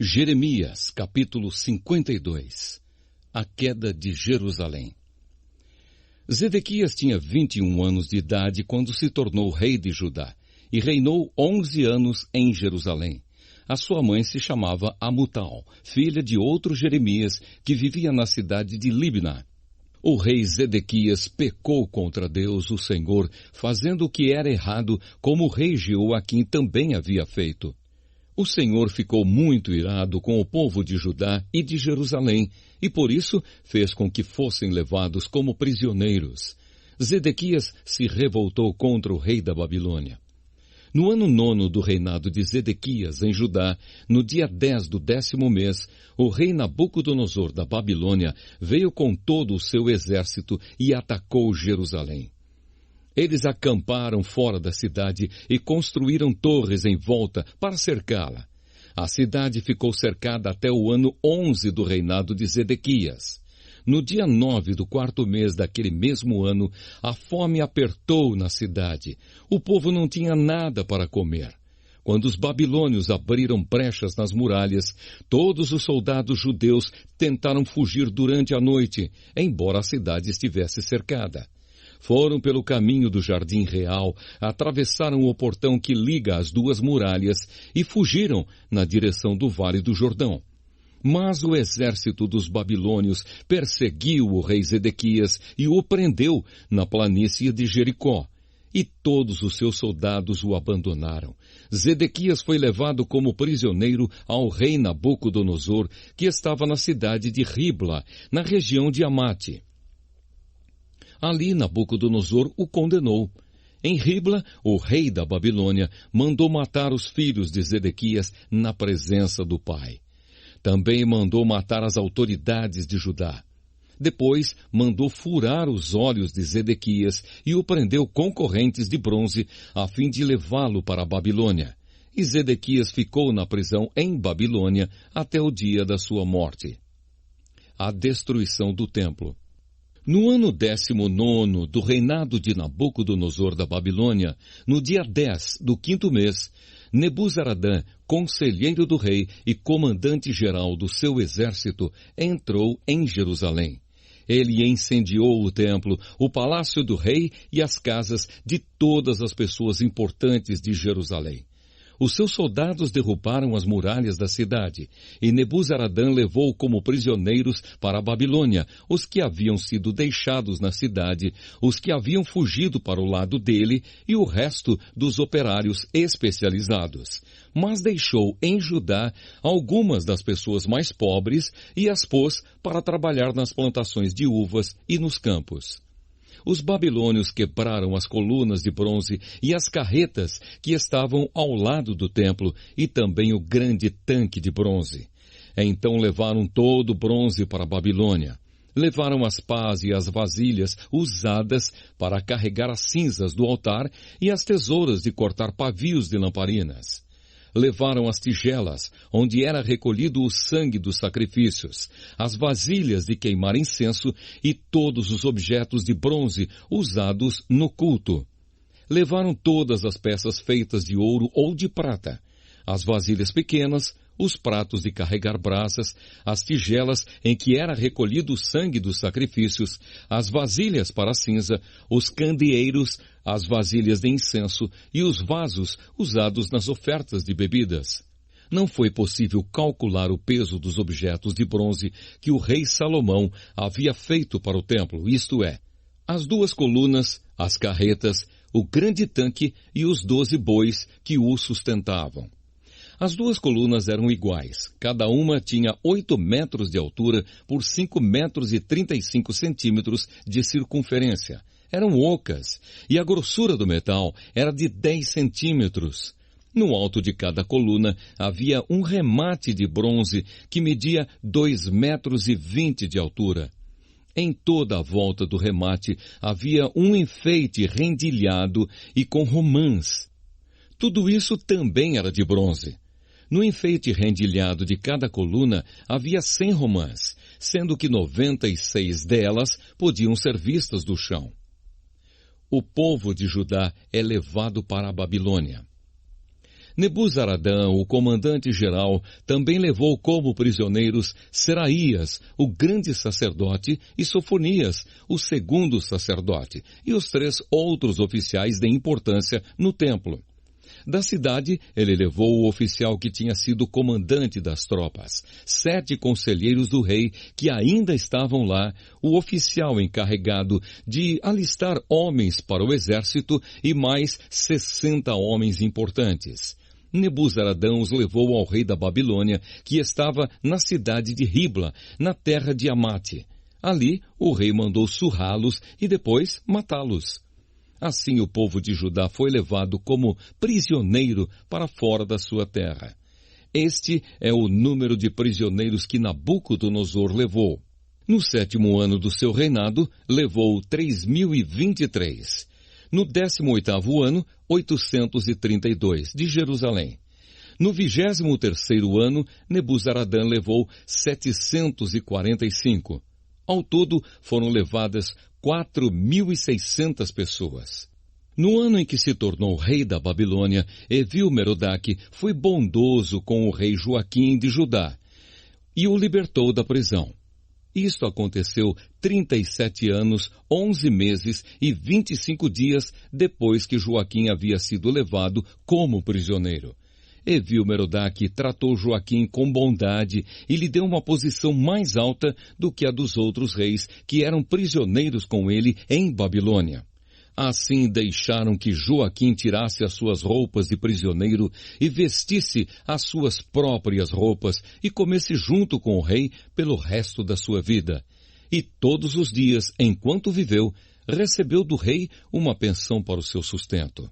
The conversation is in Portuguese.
Jeremias, capítulo 52. A queda de Jerusalém. Zedequias tinha 21 anos de idade quando se tornou rei de Judá, e reinou 11 anos em Jerusalém. A sua mãe se chamava Amutal, filha de outro Jeremias, que vivia na cidade de Libna. O rei Zedequias pecou contra Deus, o Senhor, fazendo o que era errado, como o rei Jeoaquim também havia feito. O Senhor ficou muito irado com o povo de Judá e de Jerusalém, e por isso fez com que fossem levados como prisioneiros. Zedequias se revoltou contra o rei da Babilônia. No ano 9º do reinado de Zedequias em Judá, no dia 10 do 10º mês, o rei Nabucodonosor da Babilônia veio com todo o seu exército e atacou Jerusalém. Eles acamparam fora da cidade e construíram torres em volta para cercá-la. A cidade ficou cercada até o ano 11 do reinado de Zedequias. No dia 9 do 4º mês daquele mesmo ano, a fome apertou na cidade. O povo não tinha nada para comer. Quando os babilônios abriram brechas nas muralhas, todos os soldados judeus tentaram fugir durante a noite, embora a cidade estivesse cercada. Foram pelo caminho do Jardim Real, atravessaram o portão que liga as duas muralhas e fugiram na direção do Vale do Jordão. Mas o exército dos babilônios perseguiu o rei Zedequias e o prendeu na planície de Jericó. E todos os seus soldados o abandonaram. Zedequias foi levado como prisioneiro ao rei Nabucodonosor, que estava na cidade de Ribla, na região de Amate. Ali Nabucodonosor o condenou. Em Ribla, o rei da Babilônia mandou matar os filhos de Zedequias na presença do pai. Também mandou matar as autoridades de Judá. Depois, mandou furar os olhos de Zedequias e o prendeu com correntes de bronze, a fim de levá-lo para a Babilônia. E Zedequias ficou na prisão em Babilônia até o dia da sua morte. A destruição do templo. No ano 19º do reinado de Nabucodonosor da Babilônia, no dia 10 do 5º mês, Nebuzaradã, conselheiro do rei e comandante-geral do seu exército, entrou em Jerusalém. Ele incendiou o templo, o palácio do rei e as casas de todas as pessoas importantes de Jerusalém. Os seus soldados derrubaram as muralhas da cidade, e Nebuzaradã levou como prisioneiros para a Babilônia os que haviam sido deixados na cidade, os que haviam fugido para o lado dele e o resto dos operários especializados. Mas deixou em Judá algumas das pessoas mais pobres e as pôs para trabalhar nas plantações de uvas e nos campos. Os babilônios quebraram as colunas de bronze e as carretas que estavam ao lado do templo e também o grande tanque de bronze. Então levaram todo o bronze para a Babilônia. Levaram as pás e as vasilhas usadas para carregar as cinzas do altar e as tesouras de cortar pavios de lamparinas. Levaram as tigelas, onde era recolhido o sangue dos sacrifícios, as vasilhas de queimar incenso e todos os objetos de bronze usados no culto. Levaram todas as peças feitas de ouro ou de prata, as vasilhas pequenas, os pratos de carregar brasas, as tigelas em que era recolhido o sangue dos sacrifícios, as vasilhas para a cinza, os candeeiros, as vasilhas de incenso e os vasos usados nas ofertas de bebidas. Não foi possível calcular o peso dos objetos de bronze que o rei Salomão havia feito para o templo, isto é, as 2 colunas, as carretas, o grande tanque e os 12 bois que o sustentavam. As 2 colunas eram iguais, cada uma tinha 8 metros de altura por 5 metros e 35 centímetros de circunferência. Eram ocas, e a grossura do metal era de 10 centímetros. No alto de cada coluna havia um remate de bronze que media 2 metros e 20 de altura. Em toda a volta do remate havia um enfeite rendilhado e com romãs. Tudo isso também era de bronze. No enfeite rendilhado de cada coluna havia 100 romãs, sendo que 96 delas podiam ser vistas do chão. O povo de Judá é levado para a Babilônia. Nebuzaradã, o comandante-geral, também levou como prisioneiros Seraías, o grande sacerdote, e Sofonias, o segundo sacerdote, e os 3 outros oficiais de importância no templo. Da cidade, ele levou o oficial que tinha sido comandante das tropas, 7 conselheiros do rei que ainda estavam lá, o oficial encarregado de alistar homens para o exército e mais 60 homens importantes. Nebuzaradã os levou ao rei da Babilônia, que estava na cidade de Ribla, na terra de Amate. Ali, o rei mandou surrá-los e depois matá-los. Assim o povo de Judá foi levado como prisioneiro para fora da sua terra. Este é o número de prisioneiros que Nabucodonosor levou. No 7º ano do seu reinado, levou 3.023. No 18º ano, 832, de Jerusalém. No 23º ano, Nebuzaradã levou 745. Ao todo, foram levadas 4.600 pessoas. No ano em que se tornou rei da Babilônia, Evil-Merodach foi bondoso com o rei Joaquim de Judá e o libertou da prisão. Isto aconteceu 37 anos, 11 meses e 25 dias depois que Joaquim havia sido levado como prisioneiro. Evil-Merodach tratou Joaquim com bondade e lhe deu uma posição mais alta do que a dos outros reis que eram prisioneiros com ele em Babilônia. Assim deixaram que Joaquim tirasse as suas roupas de prisioneiro e vestisse as suas próprias roupas e comesse junto com o rei pelo resto da sua vida. E todos os dias, enquanto viveu, recebeu do rei uma pensão para o seu sustento.